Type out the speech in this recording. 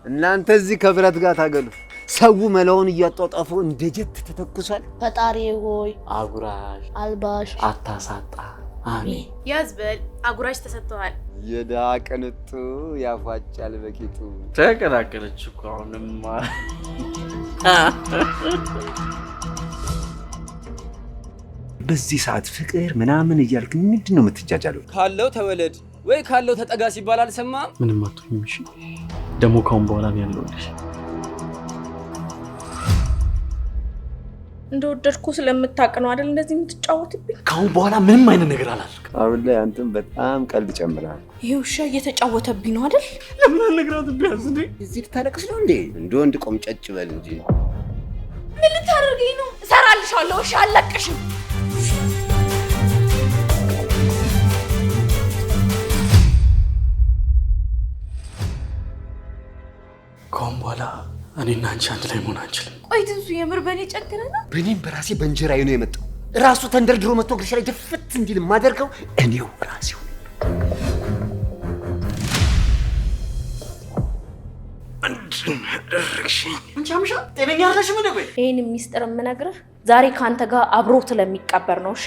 እናንተ እዚህ ከብረት ጋር ታገሉ። ሰው መላውን እያጣጣፉ እንደ ጀት ተተኩሷል። ፈጣሪ ሆይ አጉራሽ አልባሽ አታሳጣ። አሜን። ያዝበል አጉራሽ ተሰጥቷል። የዳ ቅንጡ ያፏጫል በቂጡ። ተቀላቀለች እኮ አሁንማ። በዚህ ሰዓት ፍቅር ምናምን እያልክ ምንድነው የምትጃጃለው? ካለው ተወለድ ወይ ካለው ተጠጋ ሲባል አልሰማም። ምንም አትሆኝም። እሺ ደግሞ ካሁን በኋላ ነው ያለውልሽ። እንደወደድኩ ስለምታውቅ ነው አይደል እንደዚህ የምትጫወትብኝ? ካሁን በኋላ ምንም አይነት ነገር አላልክም። አሁን ላይ አንተም በጣም ቀልድ ጨምራል። ይሄ ውሻ እየተጫወተብኝ ነው አይደል? ለምን አልነግራት ቢያንስ እንዴ? እዚህ ልታለቅስ ነው እንዴ? እንደ ወንድ ቆምጨጭ በል እንጂ። ምን ልታደርገኝ ነው? እሰራልሻለሁ። እሺ አልለቅሽም። ካሁን በኋላ እኔና አንቺ አንድ ላይ መሆን አንችልም። ቆይ ትንሱ የምር በእኔ ጨክነ ነው? በእኔም በራሴ በእንጀራዬ ነው የመጣው። ራሱ ተንደርድሮ መጥቶ ግርሻ ላይ ደፍት እንዲል የማደርገው እኔው ራሴው። አንቺ አምሻ ጤነኛ አይደለሽም እንዴ? ቆይ ይሄን ሚስጥር የምነግርህ ዛሬ ካንተ ጋር አብሮት ለሚቀበር ነው። እሺ